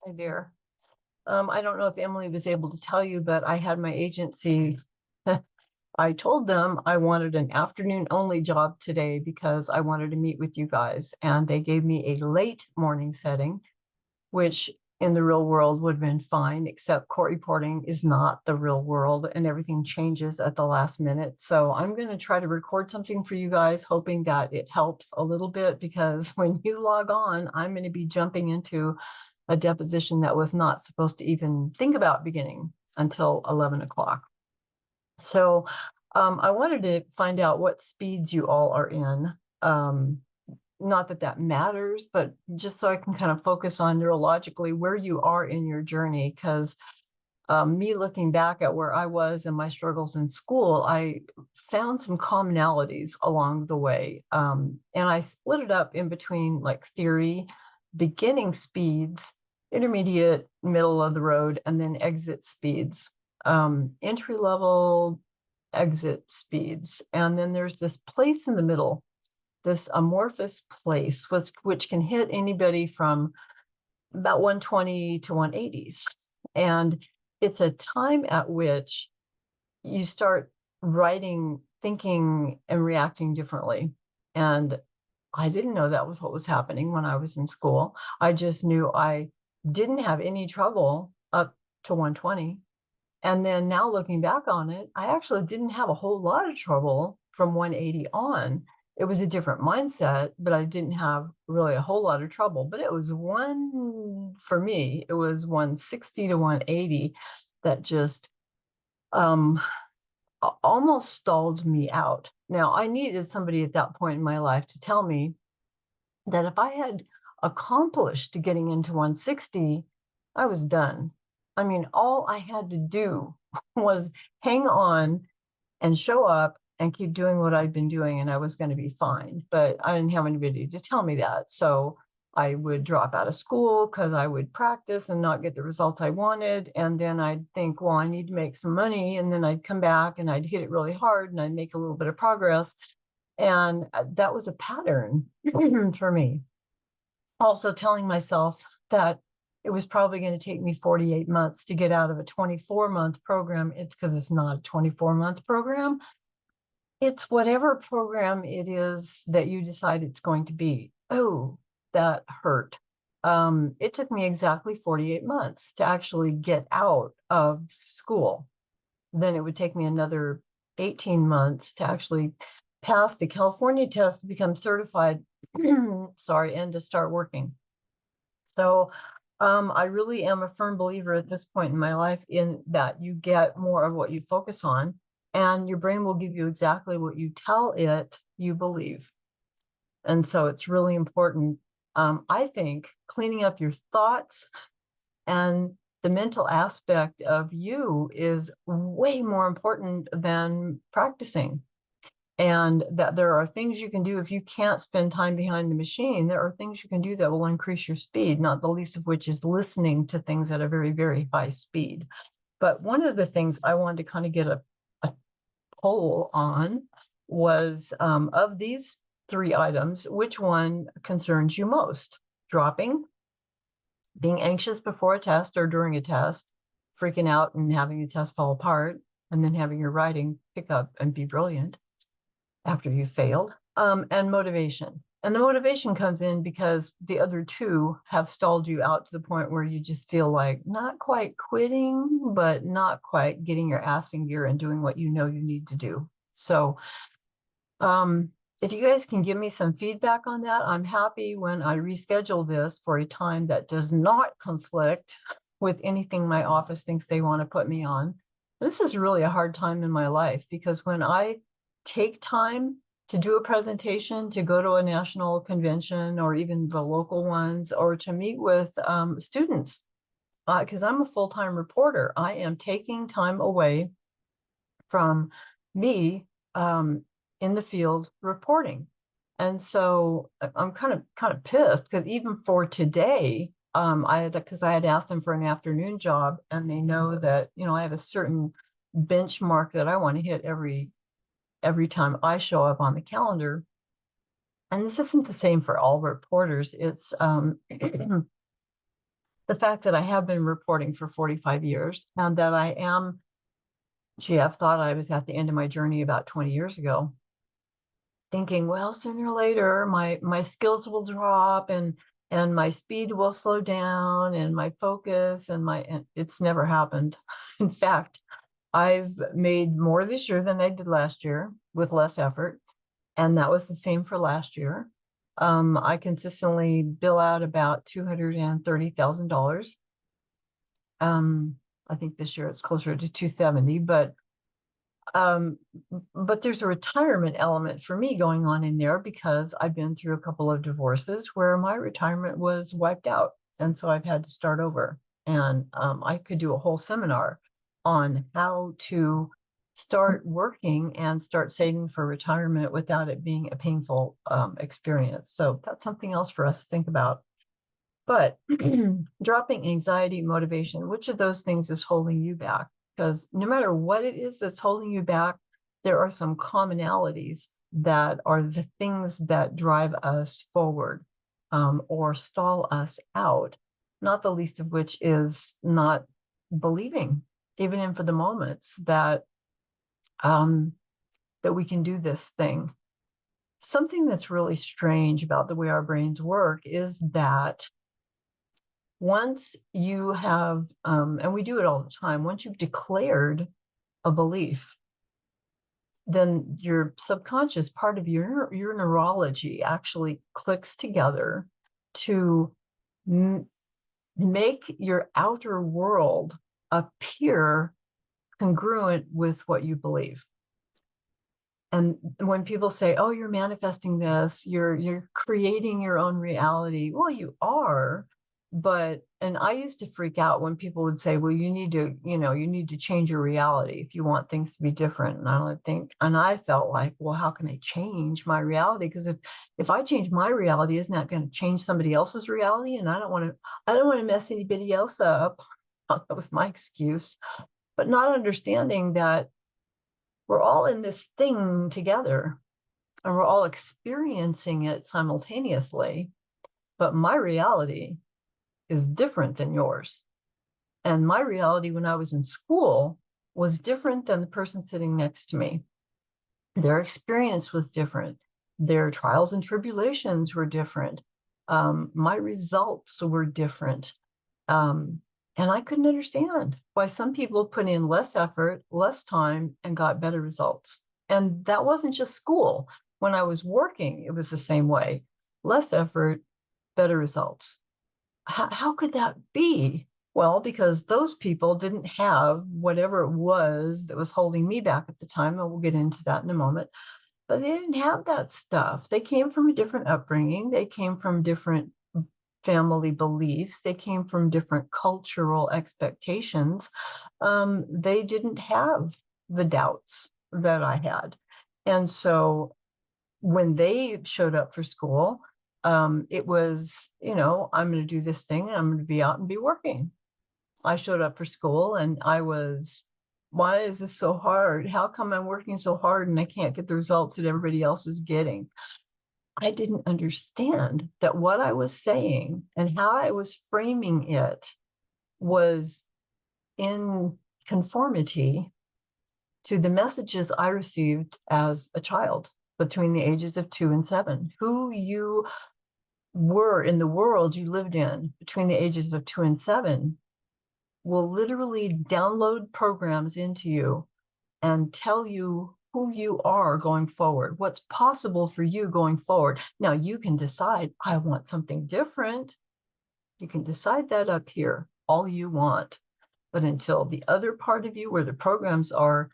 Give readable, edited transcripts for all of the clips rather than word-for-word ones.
Hi there. I don't know if Emily was able to tell you, but I had my agency. I told them I wanted an afternoon only job today because I wanted to meet with you guys. And they gave me a late morning setting, which in the real world would have been fine, except court reporting is not the real world and everything changes at the last minute. So I'm going to try to record something for you guys, hoping that it helps a little bit because when you log on, I'm going to be jumping into a deposition that was not supposed to even think about beginning until 11 o'clock. So I wanted to find out what speeds you all are in. Not that that matters, but just so I can kind of focus on neurologically where you are in your journey. Because me looking back at where I was and my struggles in school, I found some commonalities along the way. And I split it up in between like theory, beginning speeds, intermediate, middle of the road, and then exit speeds, entry level, exit speeds. And then there's this place in the middle, this amorphous place, which can hit anybody from about 120 to 180s. And it's a time at which you start writing, thinking, and reacting differently. And I didn't know that was what was happening when I was in school. I just knew I didn't have any trouble up to 120. And then now looking back on it, I actually didn't have a whole lot of trouble from 180 on. It was a different mindset, but I didn't have really a whole lot of trouble. But it was for me, it was 160 to 180 that just almost stalled me out. Now, I needed somebody at that point in my life to tell me that if I had accomplished getting into 160, I was done. I mean, all I had to do was hang on and show up and keep doing what I'd been doing, and I was going to be fine. But I didn't have anybody to tell me that. So I would drop out of school because I would practice and not get the results I wanted. And then I'd think, well, I need to make some money. And then I'd come back and I'd hit it really hard and I'd make a little bit of progress. And that was a pattern for me. Also telling myself that it was probably going to take me 48 months to get out of a 24-month program. It's because it's not a 24-month program. It's whatever program it is that you decide it's going to be. Oh, that hurt. It took me exactly 48 months to actually get out of school. Then it would take me another 18 months to actually pass the California test to become certified, sorry, and to start working. So I really am a firm believer at this point in my life in that you get more of what you focus on, and your brain will give you exactly what you tell it you believe. And so it's really important. I think cleaning up your thoughts and the mental aspect of you is way more important than practicing. And that there are things you can do if you can't spend time behind the machine. There are things you can do that will increase your speed, not the least of which is listening to things at a very, very high speed. But one of the things I wanted to kind of get a poll on was of these three items, which one concerns you most? Dropping, being anxious before a test or during a test, freaking out and having the test fall apart, and then having your writing pick up and be brilliant after you failed, and motivation. And the motivation comes in because the other two have stalled you out to the point where you just feel like not quite quitting, but not quite getting your ass in gear and doing what you know you need to do. So if you guys can give me some feedback on that, I'm happy when I reschedule this for a time that does not conflict with anything my office thinks they want to put me on. This is really a hard time in my life because when I take time to do a presentation, to go to a national convention or even the local ones, or to meet with students, because I'm a full-time reporter. I am taking time away from me in the field reporting. And so I'm kind of pissed because even for today, because I had asked them for an afternoon job, and they know that, I have a certain benchmark that I want to hit every time I show up on the calendar. And this isn't the same for all reporters. It's the fact that I have been reporting for 45 years and that I am, gee, I've thought I was at the end of my journey about 20 years ago, thinking, well, sooner or later my skills will drop and my speed will slow down and my focus and it's never happened. In fact, I've made more this year than I did last year with less effort. And that was the same for last year. I consistently bill out about $230,000. I think this year it's closer to 270, um, but there's a retirement element for me going on in there because I've been through a couple of divorces where my retirement was wiped out. And so I've had to start over. And I could do a whole seminar on how to start working and start saving for retirement without it being a painful experience. So that's something else for us to think about. But dropping anxiety, motivation, which of those things is holding you back? Because no matter what it is that's holding you back, there are some commonalities that are the things that drive us forward or stall us out, not the least of which is not believing, even in for the moments that that we can do this thing. Something that's really strange about the way our brains work is that once you have, and we do it all the time, once you've declared a belief, then your subconscious part of your neurology actually clicks together to make your outer world appear congruent with what you believe. And when people say, oh, you're manifesting this, you're creating your own reality. Well, you are, and I used to freak out when people would say, well, you need to change your reality if you want things to be different. And I felt like, well, how can I change my reality? Because if I change my reality, isn't that going to change somebody else's reality? And I don't want to mess anybody else up. That was my excuse. But not understanding that we're all in this thing together and we're all experiencing it simultaneously. But my reality is different than yours. And my reality when I was in school was different than the person sitting next to me. Their experience was different. Their trials and tribulations were different. My results were different. And I couldn't understand why some people put in less effort, less time, and got better results. And that wasn't just school. When I was working, it was the same way. Less effort, better results. How could that be? Well, because those people didn't have whatever it was that was holding me back at the time, and we'll get into that in a moment. But they didn't have that stuff. They came from a different upbringing. They came from different family beliefs. They came from different cultural expectations. They didn't have the doubts that I had. And so when they showed up for school, it was, I'm going to do this thing and I'm going to be out and be working. I showed up for school and I was, why is this so hard? How come I'm working so hard and I can't get the results that everybody else is getting? I didn't understand that what I was saying and how I was framing it was in conformity to the messages I received as a child between the ages of 2 and 7. Who you were in the world you lived in between the ages of 2 and 7 will literally download programs into you and tell you who you are going forward, what's possible for you going forward. Now, you can decide, I want something different. You can decide that up here all you want. But until the other part of you where the programs are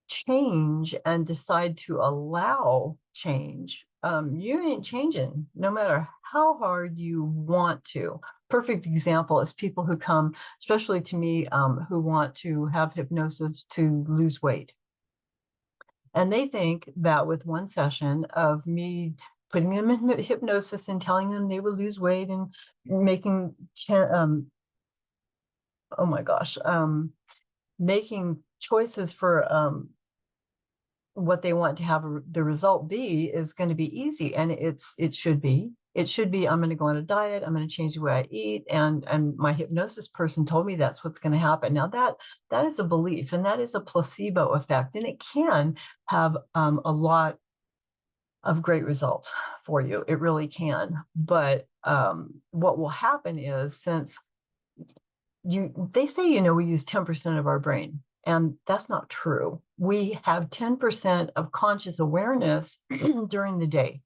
change and decide to allow change, you ain't changing no matter how hard you want to. Perfect example is people who come, especially to me, who want to have hypnosis to lose weight. And they think that with one session of me putting them in hypnosis and telling them they will lose weight and making, oh my gosh, making choices for what they want to have the result be is going to be easy. And it should be. It should be, I'm going to go on a diet, I'm going to change the way I eat, and my hypnosis person told me that's what's going to happen. Now that is a belief, and that is a placebo effect, and it can have a lot of great results for you. It really can. But what will happen is, since they say, we use 10% of our brain, and that's not true. We have 10% of conscious awareness during the day,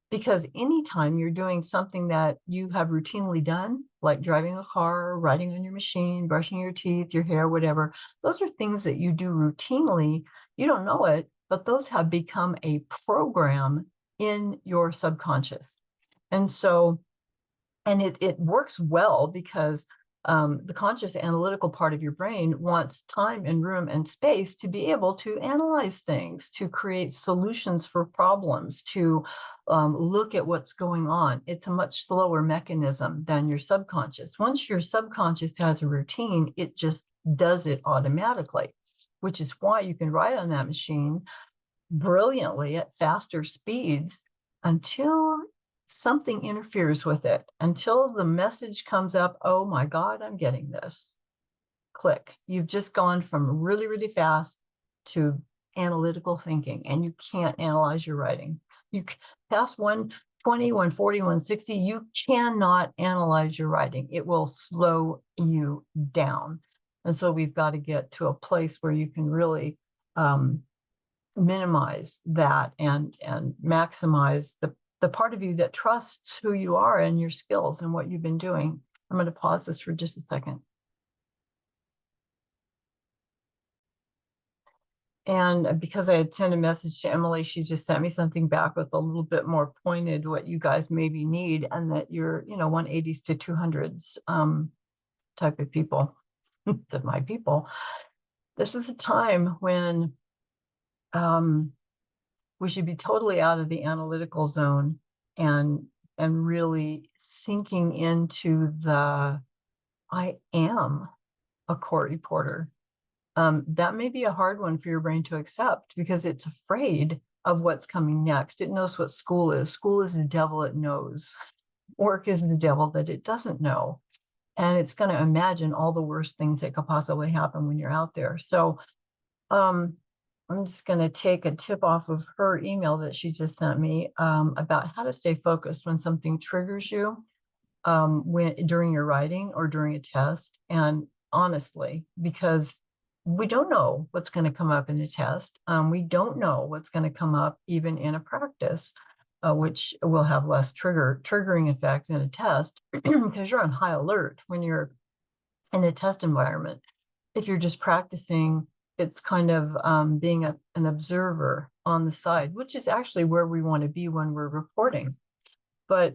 because anytime you're doing something that you have routinely done, like driving a car, writing on your machine, brushing your teeth, your hair, whatever, those are things that you do routinely. You don't know it, but those have become a program in your subconscious. And so, and it works well, because the conscious analytical part of your brain wants time and room and space to be able to analyze things, to create solutions for problems, to look at what's going on. It's a much slower mechanism than your subconscious. Once your subconscious has a routine, it just does it automatically, which is why you can write on that machine brilliantly at faster speeds until something interferes with it, until the message comes up, oh my God, I'm getting this. Click. You've just gone from really, really fast to analytical thinking, and you can't analyze your writing. You past 120, 140, 160, you cannot analyze your writing. It will slow you down. And so we've got to get to a place where you can really minimize that and maximize the part of you that trusts who you are and your skills and what you've been doing. I'm going to pause this for just a second. And because I had sent a message to Emily, she just sent me something back with a little bit more pointed what you guys maybe need, and that you're, 180s to 200s type of people, that my people. This is a time when we should be totally out of the analytical zone and really sinking into the I am a court reporter. That may be a hard one for your brain to accept, because it's afraid of what's coming next. It knows what school is. School is the devil it knows. Work is the devil that it doesn't know. And it's going to imagine all the worst things that could possibly happen when you're out there. So I'm just going to take a tip off of her email that she just sent me about how to stay focused when something triggers you during your writing or during a test. And honestly, because we don't know what's going to come up in the test. We don't know what's going to come up even in a practice, which will have less triggering effect in a test, because you're on high alert when you're in a test environment. If you're just practicing, it's kind of being an observer on the side, which is actually where we want to be when we're reporting. But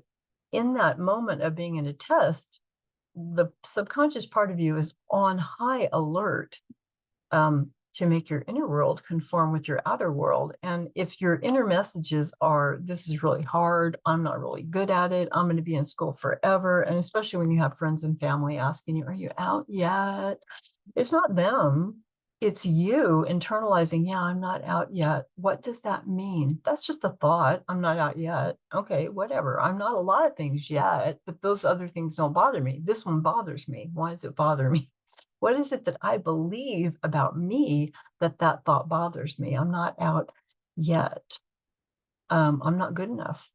in that moment of being in a test, the subconscious part of you is on high alert to make your inner world conform with your outer world. And if your inner messages are, this is really hard, I'm not really good at it, I'm going to be in school forever, and especially when you have friends and family asking you, are you out yet? It's not them. It's you internalizing, yeah, I'm not out yet. What does that mean? That's just a thought. I'm not out yet. Okay, whatever. I'm not a lot of things yet, but those other things don't bother me. This one bothers me. Why does it bother me? What is it that I believe about me that thought bothers me? I'm not out yet. I'm not good enough.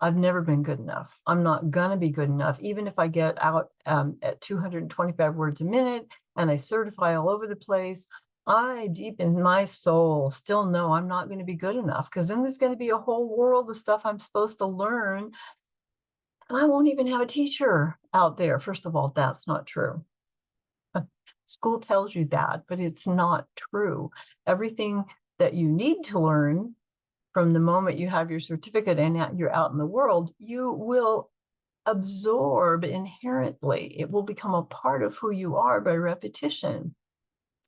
I've never been good enough. I'm not going to be good enough. Even if I get out at 225 words a minute and I certify all over the place, I deep in my soul still know I'm not going to be good enough, because then there's going to be a whole world of stuff I'm supposed to learn. And I won't even have a teacher out there. First of all, that's not true. School tells you that, but it's not true. Everything that you need to learn from the moment you have your certificate and you're out in the world, you will absorb inherently. It will become a part of who you are by repetition.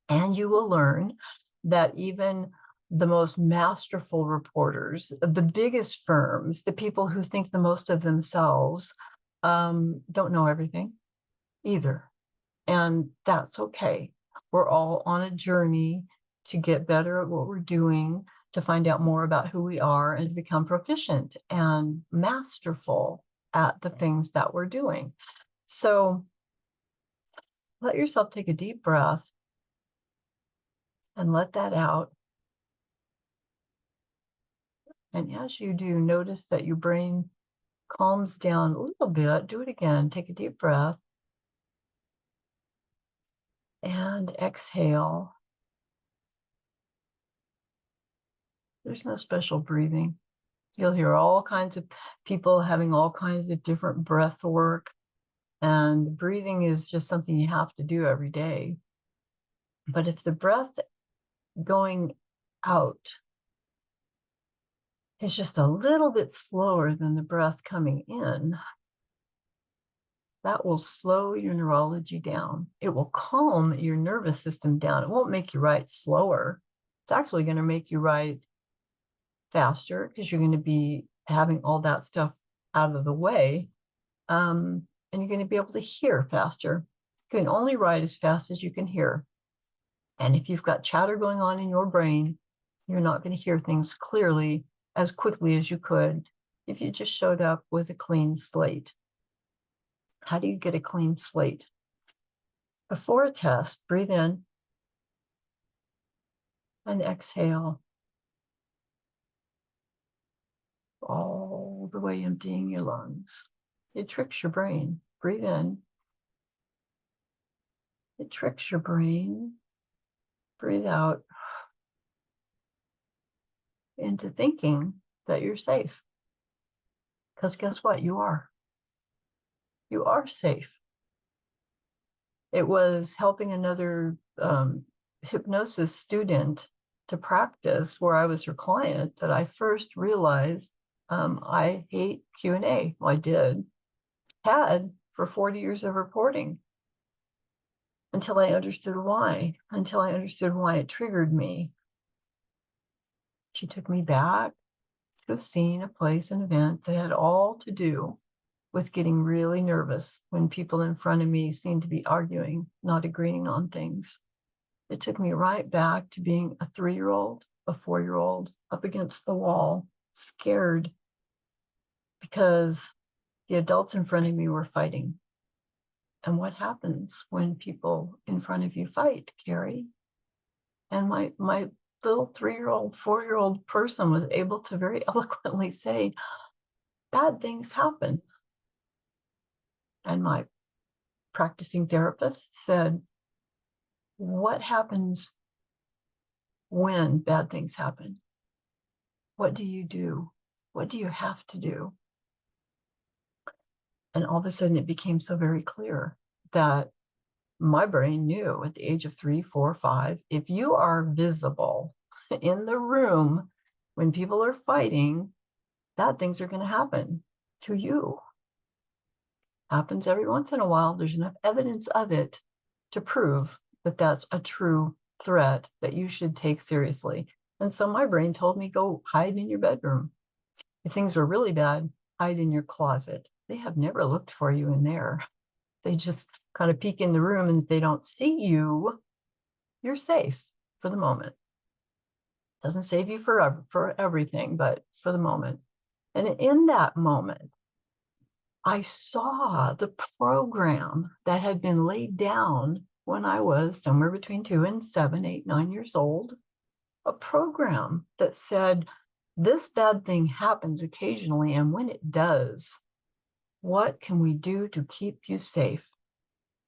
And you will learn that even the most masterful reporters, the biggest firms, the people who think the most of themselves, don't know everything either. And that's okay. We're all on a journey to get better at what we're doing, to find out more about who we are, and to become proficient and masterful at the things that we're doing. So let yourself take a deep breath and let that out. And as you do, notice that your brain calms down a little bit. Do it again. Take a deep breath and exhale. There's no special breathing. You'll hear all kinds of people having all kinds of different breath work. And breathing is just something you have to do every day. But if the breath going out is just a little bit slower than the breath coming in, that will slow your neurology down. It will calm your nervous system down. It won't make you write slower. It's actually going to make you write faster because you're going to be having all that stuff out of the way. And you're going to be able to hear faster. You can only write as fast as you can hear. And if you've got chatter going on in your brain, you're not going to hear things clearly as quickly as you could if you just showed up with a clean slate. How do you get a clean slate? Before a test, breathe in and exhale, all the way emptying your lungs. It tricks your brain. Breathe in. It tricks your brain. Breathe out into thinking that you're safe. Because guess what? You are. You are safe. It was helping another hypnosis student to practice where I was her client that I first realized I hate Q&A. Well, I had for 40 years of reporting until I understood why it triggered me. She took me back to a scene, a place, an event that had all to do with getting really nervous when people in front of me seemed to be arguing, not agreeing on things. It took me right back to being a 3-year-old, a 4-year-old, up against the wall, scared because the adults in front of me were fighting. And what happens when people in front of you fight, Carrie? And my little 3-year-old, 4-year-old person was able to very eloquently say, bad things happen. And my practicing therapist said, what happens when bad things happen? What do you do? What do you have to do? And all of a sudden it became so very clear that my brain knew at the age of 3, 4, 5, if you are visible in the room when people are fighting, bad things are going to happen to you. Happens every once in a while. There's enough evidence of it to prove that that's a true threat that you should take seriously. And so my brain told me, go hide in your bedroom. If things were really bad, hide in your closet. They have never looked for you in there. They just kind of peek in the room, and if they don't see you, you're safe for the moment. Doesn't save you forever, for everything, but for the moment. And in that moment, I saw the program that had been laid down when I was somewhere between 2 and 7, 8, 9 years old. A program that said, this bad thing happens occasionally, and when it does, what can we do to keep you safe?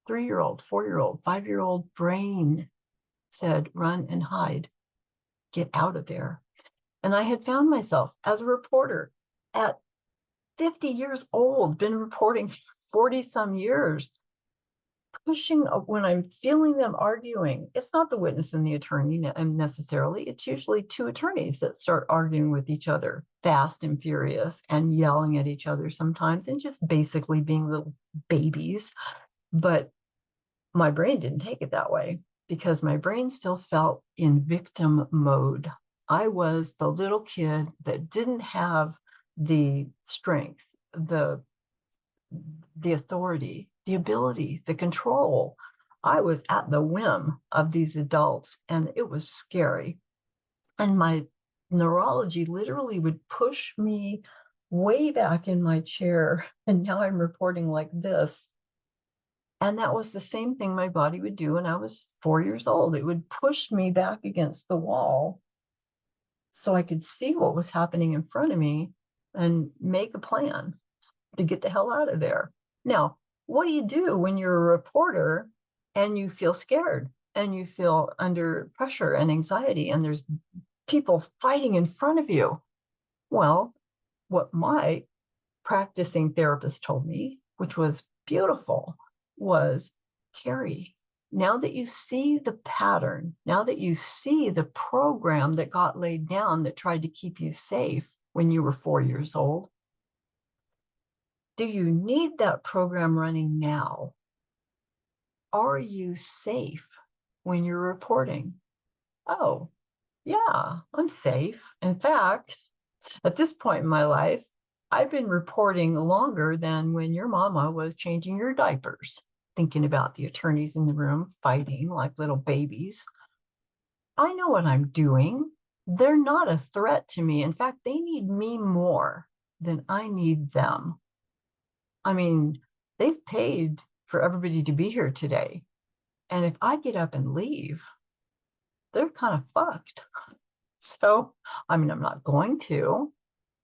3-year-old, 4-year-old, 5-year-old brain said, run and hide. Get out of there. And I had found myself as a reporter at 50 years old, been reporting for 40 some years, pushing when I'm feeling them arguing. It's not the witness and the attorney necessarily. It's usually 2 attorneys that start arguing with each other, fast and furious, and yelling at each other sometimes, and just basically being little babies. But my brain didn't take it that way because my brain still felt in victim mode. I was the little kid that didn't have the strength, the authority, the ability, the control. I was at the whim of these adults, and it was scary. And my neurology literally would push me way back in my chair, and now I'm reporting like this. And that was the same thing my body would do when I was 4 years old. It would push me back against the wall so I could see what was happening in front of me and make a plan to get the hell out of there. Now, what do you do when you're a reporter and you feel scared and you feel under pressure and anxiety and there's people fighting in front of you? Well, what my practicing therapist told me, which was beautiful, was Carrie, now that you see the pattern, now that you see the program that got laid down that tried to keep you safe when you were 4 years old, do you need that program running now? Are you safe when you're reporting? Oh, yeah, I'm safe. In fact, at this point in my life, I've been reporting longer than when your mama was changing your diapers, thinking about the attorneys in the room fighting like little babies. I know what I'm doing. They're not a threat to me. In fact, they need me more than I need them. I mean, they've paid for everybody to be here today. And if I get up and leave, they're kind of fucked. So, I mean, I'm not going to.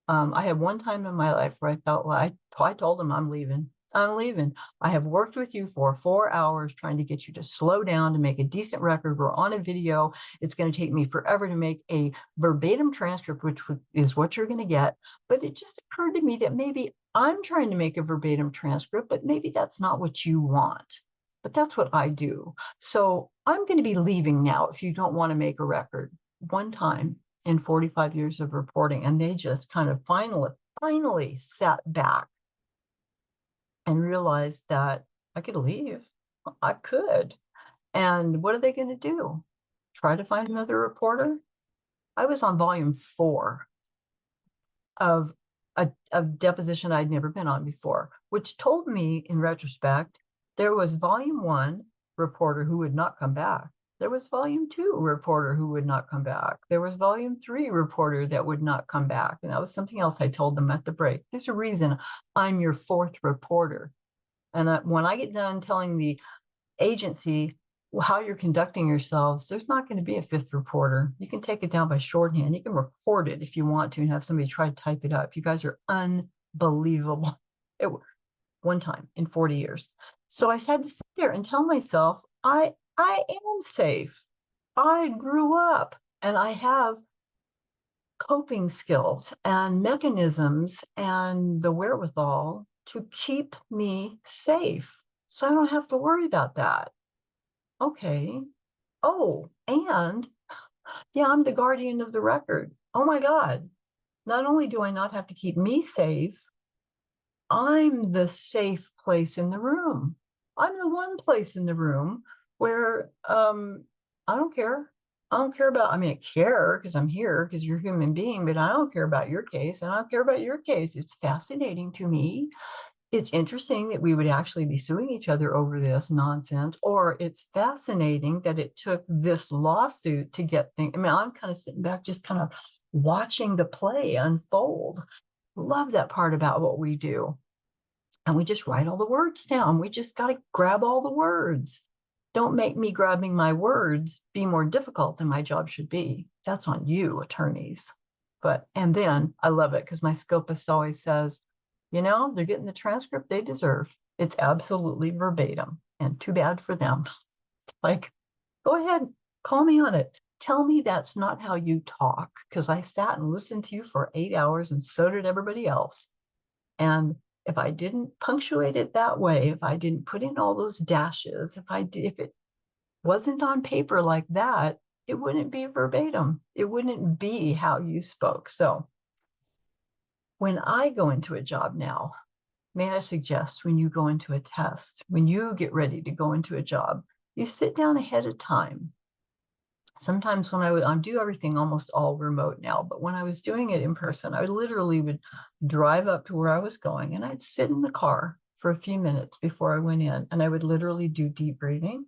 I had one time in my life where I felt like I told them I'm leaving. I'm leaving. I have worked with you for 4 hours trying to get you to slow down to make a decent record. We're on a video. It's going to take me forever to make a verbatim transcript, which is what you're going to get. But it just occurred to me that maybe I'm trying to make a verbatim transcript, but maybe that's not what you want. But that's what I do. So I'm going to be leaving now if you don't want to make a record. One time in 45 years of reporting, and they just kind of finally sat back and realized that I could leave. I could. And what are they going to do? Try to find another reporter? I was on volume 4 of a deposition I'd never been on before, which told me in retrospect, there was volume 1 reporter who would not come back. There was volume 2 reporter who would not come back. There was volume 3 reporter that would not come back. And that was something else I told them at the break. There's a reason I'm your 4th reporter. And when I get done telling the agency how you're conducting yourselves, there's not going to be a 5th reporter. You can take it down by shorthand. You can record it if you want to and have somebody try to type it up. You guys are unbelievable. One time in 40 years. So I had to sit there and tell myself, I am safe. I grew up and I have coping skills and mechanisms and the wherewithal to keep me safe. So I don't have to worry about that. Okay. Oh, and yeah, I'm the guardian of the record. Oh my God. Not only do I not have to keep me safe, I'm the safe place in the room. I'm the one place in the room where I don't care. I don't care about, I mean, I care because I'm here because you're a human being, but I don't care about your case and I don't care about your case. It's fascinating to me. It's interesting that we would actually be suing each other over this nonsense, or it's fascinating that it took this lawsuit to get things. I mean, I'm kind of sitting back, just kind of watching the play unfold. Love that part about what we do. And we just write all the words down. We just got to grab all the words. Don't make me grabbing my words be more difficult than my job should be. That's on you, attorneys. And then I love it because my scopist always says, you know, they're getting the transcript they deserve. It's absolutely verbatim and too bad for them. Like, go ahead, call me on it. Tell me that's not how you talk, because I sat and listened to you for 8 hours and so did everybody else. And if I didn't punctuate it that way, if I didn't put in all those dashes, if it wasn't on paper like that, it wouldn't be verbatim. It wouldn't be how you spoke. So when I go into a job now, may I suggest when you go into a test, when you get ready to go into a job, you sit down ahead of time. Sometimes when I do everything almost all remote now, but when I was doing it in person, I literally would drive up to where I was going and I'd sit in the car for a few minutes before I went in and I would literally do deep breathing.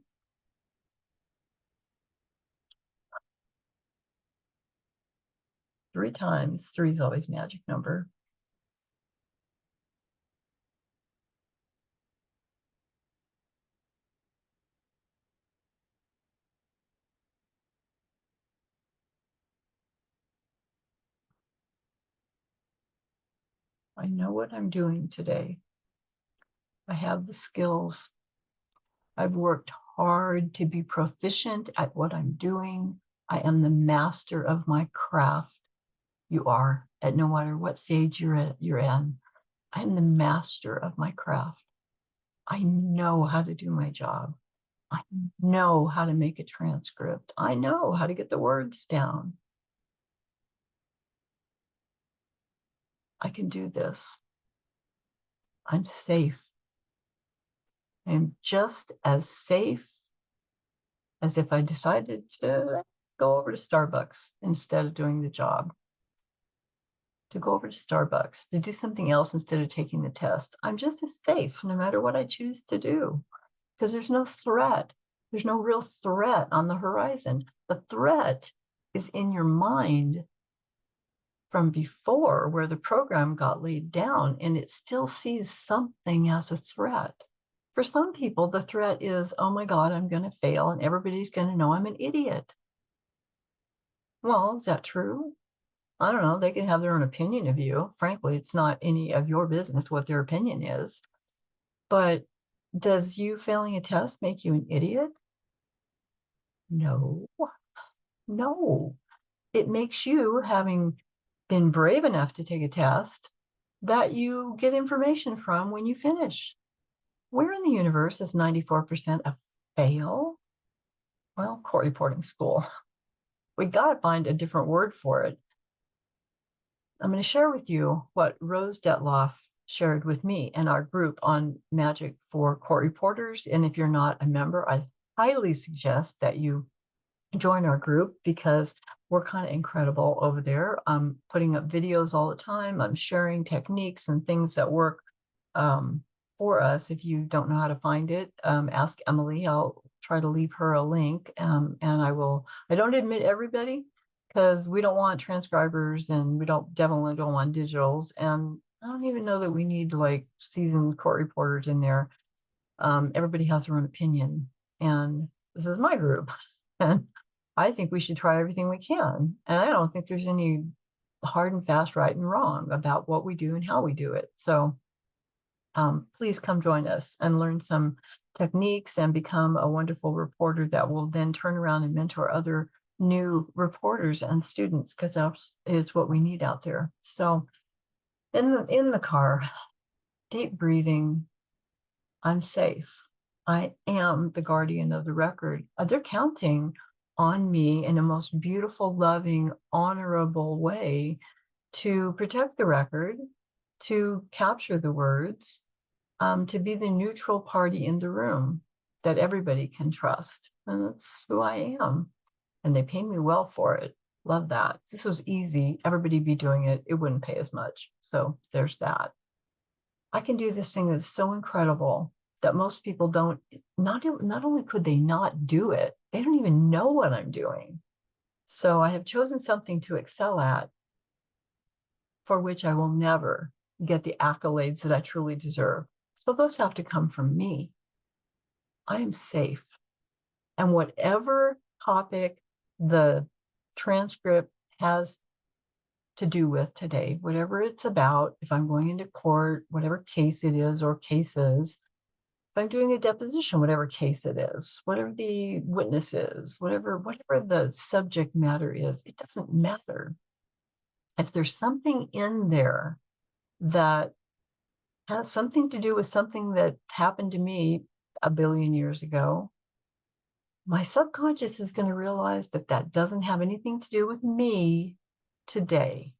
3 times, 3 is always magic number. I know what I'm doing today. I have the skills. I've worked hard to be proficient at what I'm doing. I am the master of my craft. You are, at no matter what stage you're in. I am the master of my craft. I know how to do my job. I know how to make a transcript. I know how to get the words down. I can do this. I'm safe. I'm just as safe as if I decided to go over to Starbucks instead of doing the job. To go over to Starbucks, to do something else instead of taking the test. I'm just as safe no matter what I choose to do, because there's no threat. There's no real threat on the horizon. The threat is in your mind from before, where the program got laid down, and it still sees something as a threat. For some people, the threat is, oh my God, I'm going to fail and everybody's going to know I'm an idiot. Well, is that true? I don't know. They can have their own opinion of you. Frankly, it's not any of your business what their opinion is. But does you failing a test make you an idiot? No, no. It makes you, having been brave enough to take a test that you get information from when you finish. Where in the universe is 94% a fail? Well, court reporting school. We got to find a different word for it. I'm going to share with you what Rose Detloff shared with me and our group on Magic for Court Reporters. And if you're not a member, I highly suggest that you join our group, because we're kind of incredible over there. I'm putting up videos all the time. I'm sharing techniques and things that work for us. If you don't know how to find it, ask Emily. I'll try to leave her a link. And I don't admit everybody, because we don't want transcribers and we definitely don't want digitals. And I don't even know that we need like seasoned court reporters in there. Everybody has their own opinion, and this is my group. And I think we should try everything we can. And I don't think there's any hard and fast right and wrong about what we do and how we do it. So please come join us and learn some techniques and become a wonderful reporter that will then turn around and mentor other new reporters and students, because that is what we need out there. So in the car, deep breathing, I'm safe. I am the guardian of the record. They're counting on me in a most beautiful, loving, honorable way to protect the record, to capture the words, to be the neutral party in the room that everybody can trust. And that's who I am. And they pay me well for it. Love that. If this was easy, everybody be doing it. It wouldn't pay as much. So there's that. I can do this thing that's so incredible that most people don't, not only could they not do it, they don't even know what I'm doing. So I have chosen something to excel at, for which I will never get the accolades that I truly deserve. So those have to come from me. I am safe. And whatever topic the transcript has to do with today, whatever it's about, if I'm going into court, whatever case it is or cases, if I'm doing a deposition, whatever case it is, whatever the witness is, whatever the subject matter is, it doesn't matter. If there's something in there that has something to do with something that happened to me a billion years ago, my subconscious is going to realize that that doesn't have anything to do with me today.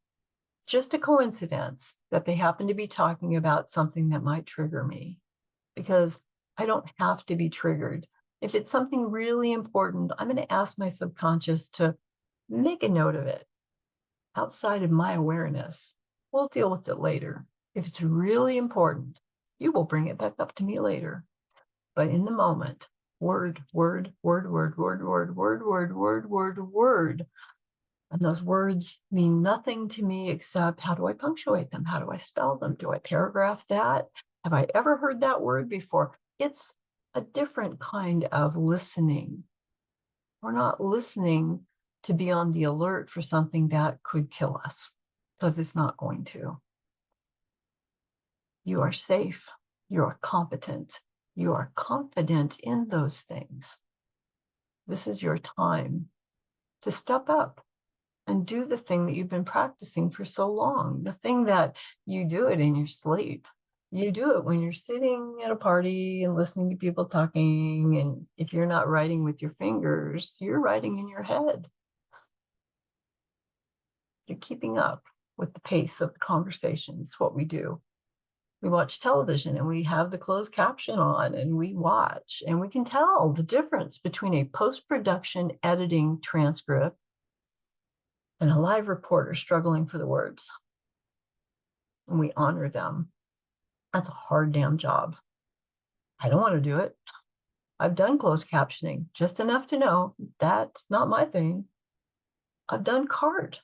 Just a coincidence that they happen to be talking about something that might trigger me, because I don't have to be triggered. If it's something really important, I'm going to ask my subconscious to make a note of it outside of my awareness. We'll deal with it later. If it's really important, you will bring it back up to me later. But in the moment, word, word, word, word, word, word, word, word, word, word, word. And those words mean nothing to me except, how do I punctuate them? How do I spell them? Do I paragraph that? Have I ever heard that word before? It's a different kind of listening. We're not listening to be on the alert for something that could kill us, because it's not going to. You are safe. You are competent. You are confident in those things. This is your time to step up and do the thing that you've been practicing for so long, the thing that you do it in your sleep. You do it when you're sitting at a party and listening to people talking. And if you're not writing with your fingers, you're writing in your head. You're keeping up with the pace of the conversation. It's what we do. We watch television and we have the closed caption on and we watch, and we can tell the difference between a post-production editing transcript and a live reporter struggling for the words. And we honor them. That's a hard damn job. I don't want to do it. I've done closed captioning just enough to know that's not my thing. I've done CART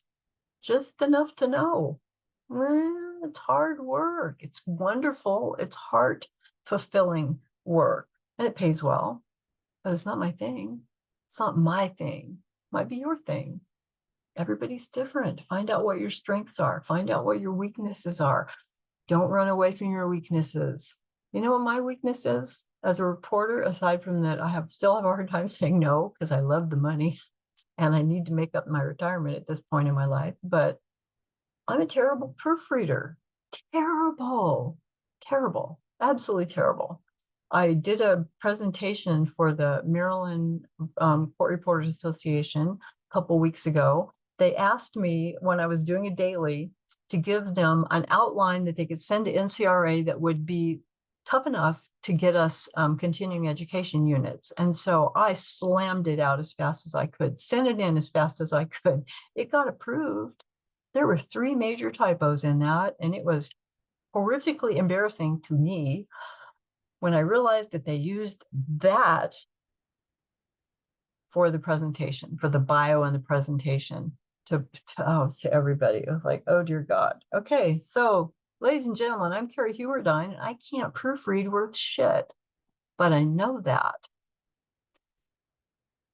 just enough to know it's hard work. It's wonderful. It's heart fulfilling work, and it pays well, but it's not my thing. It's not my thing. It might be your thing. Everybody's different. Find out what your strengths are. Find out what your weaknesses are. Don't run away from your weaknesses. You know what my weakness is as a reporter, aside from that I still have a hard time saying no because I love the money and I need to make up my retirement at this point in my life, but I'm a terrible proofreader. Terrible, terrible, absolutely terrible. I did a presentation for the Maryland Court Reporters Association a couple weeks ago. They asked me when I was doing a daily to give them an outline that they could send to NCRA that would be tough enough to get us continuing education units. And so I slammed it out as fast as I could, sent it in as fast as I could. It got approved. There were 3 major typos in that, and it was horrifically embarrassing to me when I realized that they used that for the presentation, for the bio and the presentation to everybody. It was like, oh dear God. Okay, so ladies and gentlemen, I'm Carrie Hewerdine, and I can't proofread worth shit, but I know that.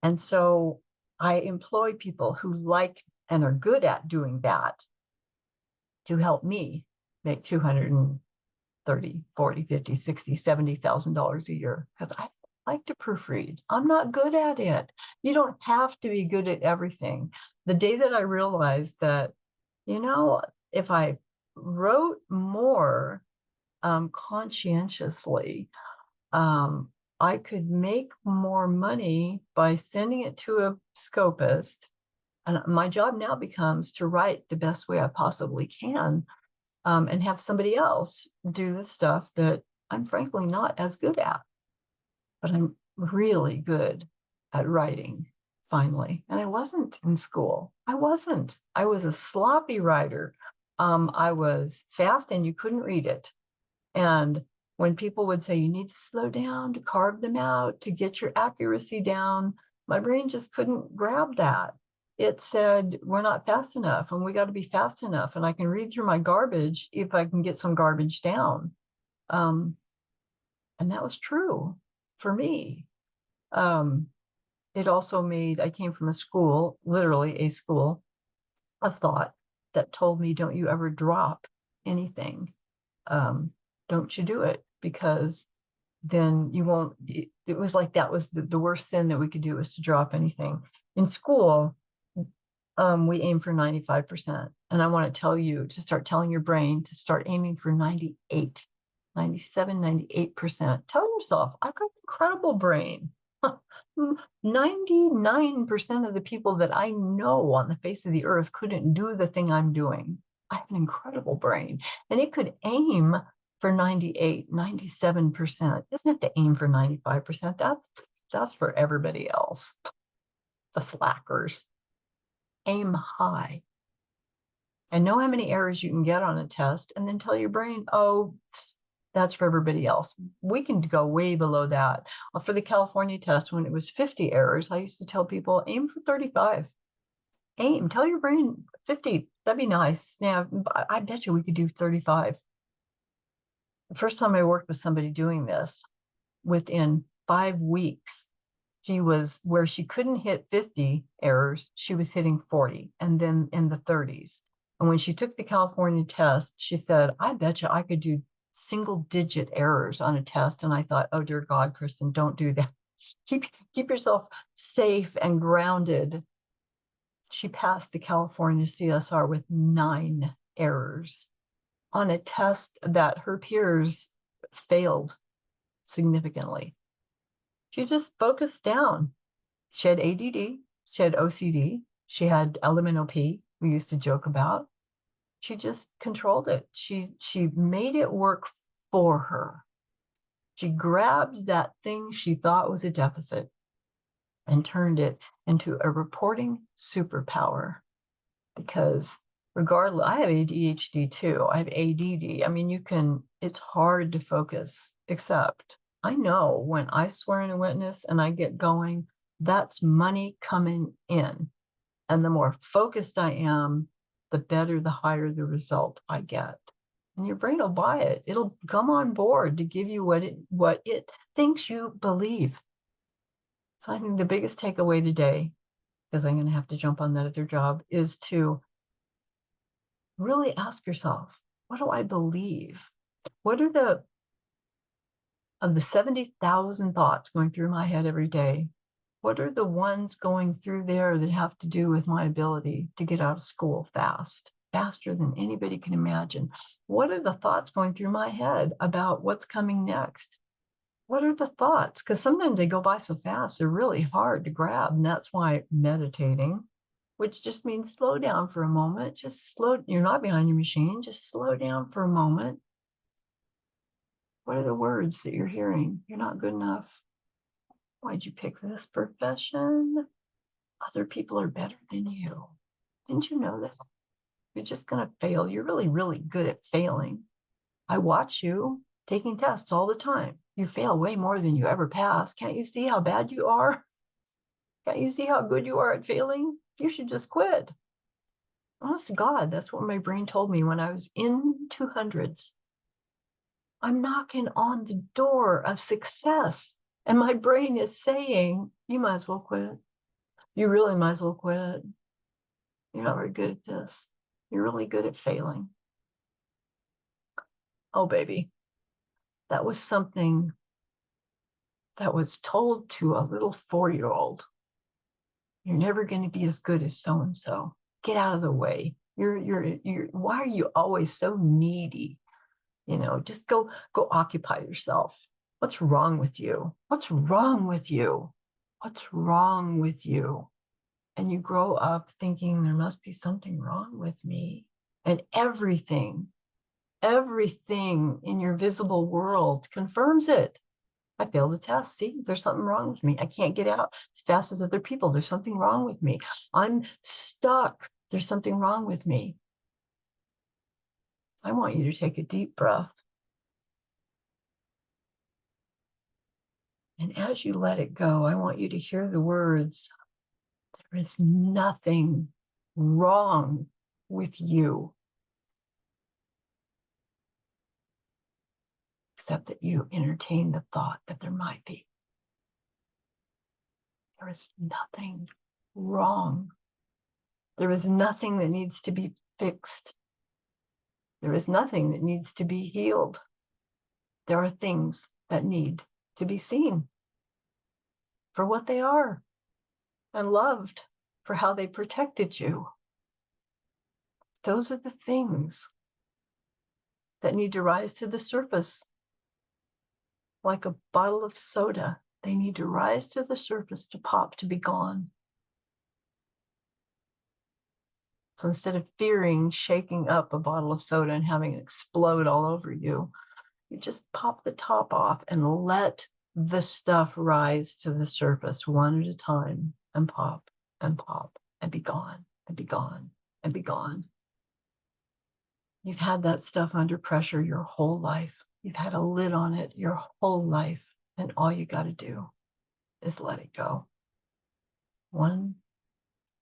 And so I employ people who like and are good at doing that to help me make $230,000, $40,000, $50,000, $60,000, $70,000 a year, because I like to proofread. I'm not good at it. You don't have to be good at everything. The day that I realized that, if I wrote more conscientiously, I could make more money by sending it to a scopist. And my job now becomes to write the best way I possibly can, and have somebody else do the stuff that I'm frankly not as good at. But I'm really good at writing, finally. And I wasn't in school. I wasn't. I was a sloppy writer. I was fast and you couldn't read it. And when people would say, you need to slow down to carve them out, to get your accuracy down, my brain just couldn't grab that. It said, we're not fast enough and we got to be fast enough. And I can read through my garbage if I can get some garbage down. And that was true for me. It also I came from a school, literally a school of thought that told me, don't you ever drop anything. Don't you do it, because then you won't. It was like that was the worst sin that we could do, was to drop anything. In school, we aim for 95%. And I want to tell you to start telling your brain to start aiming for 98, 97, 98%. Tell yourself, I've got an incredible brain. 99% of the people that I know on the face of the earth couldn't do the thing I'm doing. I have an incredible brain, and it could aim for 98, 97%. It doesn't have to aim for 95%. That's for everybody else, the slackers. Aim high and know how many errors you can get on a test, and then tell your brain, oh, that's for everybody else. We can go way below that. For the California test, when it was 50 errors, I used to tell people, aim for 35. Tell your brain 50, that'd be nice. Now, I bet you we could do 35. The first time I worked with somebody doing this, within 5 weeks, she was where she couldn't hit 50 errors, she was hitting 40, and then in the 30s. And when she took the California test, she said, I bet you I could do single-digit errors on a test, and I thought, oh dear God, Kristen, don't do that. Keep yourself safe and grounded. She passed the California CSR with 9 errors on a test that her peers failed significantly. She just focused down. She had ADD, she had OCD, she had LMNOP, we used to joke about. She just controlled it. She made it work for her. She grabbed that thing she thought was a deficit and turned it into a reporting superpower. Because regardless, I have ADHD too. I have ADD. I mean, it's hard to focus, except I know when I swear in a witness and I get going, that's money coming in. And the more focused I am, the better, the higher the result I get. And your brain will buy it. It'll come on board to give you what it thinks you believe. So I think the biggest takeaway today, because I'm going to have to jump on that other job, is to really ask yourself, what do I believe? What are of the 70,000 thoughts going through my head every day, what are the ones going through there that have to do with my ability to get out of school faster than anybody can imagine? What are the thoughts going through my head about what's coming next? What are the thoughts? Because sometimes they go by so fast, they're really hard to grab. And that's why meditating, which just means slow down for a moment, you're not behind your machine, just slow down for a moment. What are the words that you're hearing? You're not good enough. Why'd you pick this profession? Other people are better than you. Didn't you know that? You're just going to fail. You're really, really good at failing. I watch you taking tests all the time. You fail way more than you ever pass. Can't you see how bad you are? Can't you see how good you are at failing? You should just quit. Honest to God, that's what my brain told me when I was in 200s. I'm knocking on the door of success. And my brain is saying, you might as well quit. You really might as well quit. You're not very good at this. You're really good at failing. Oh, baby. That was something that was told to a little 4-year-old. You're never going to be as good as so-and-so. Get out of the way. Why are you always so needy? Just go occupy yourself. What's wrong with you? What's wrong with you? What's wrong with you? And you grow up thinking there must be something wrong with me. And everything in your visible world confirms it. I failed the test. See, there's something wrong with me. I can't get out as fast as other people. There's something wrong with me. I'm stuck. There's something wrong with me. I want you to take a deep breath. And as you let it go, I want you to hear the words, there is nothing wrong with you, except that you entertain the thought that there might be. There is nothing wrong. There is nothing that needs to be fixed. There is nothing that needs to be healed. There are things that need to be seen for what they are and loved for how they protected you. Those are the things that need to rise to the surface. Like a bottle of soda, they need to rise to the surface to pop, to be gone. So instead of fearing shaking up a bottle of soda and having it explode all over you, you just pop the top off and let the stuff rise to the surface one at a time and pop and be gone and be gone and be gone. You've had that stuff under pressure your whole life. You've had a lid on it your whole life. And all you got to do is let it go. One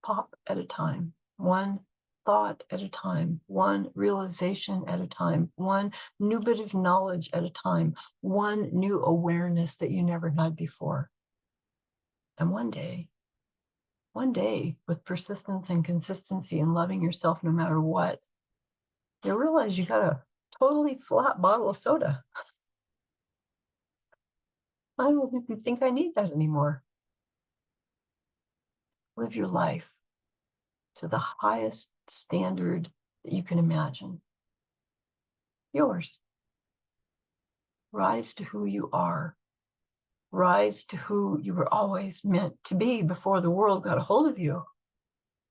pop at a time, one thought at a time, one realization at a time, one new bit of knowledge at a time, one new awareness that you never had before. And one day, with persistence and consistency and loving yourself no matter what, you realize you gotta totally flat bottle of soda. I don't even think I need that anymore. Live your life to the highest standard that you can imagine. Yours. Rise to who you are. Rise to who you were always meant to be before the world got a hold of you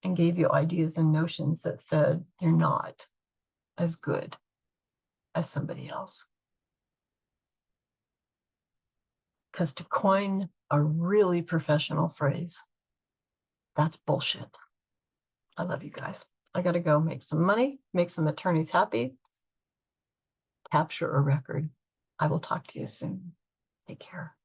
and gave you ideas and notions that said you're not as good as somebody else. Because to coin a really professional phrase, that's bullshit. I love you guys. I got to go make some money, make some attorneys happy, capture a record. I will talk to you soon. Take care.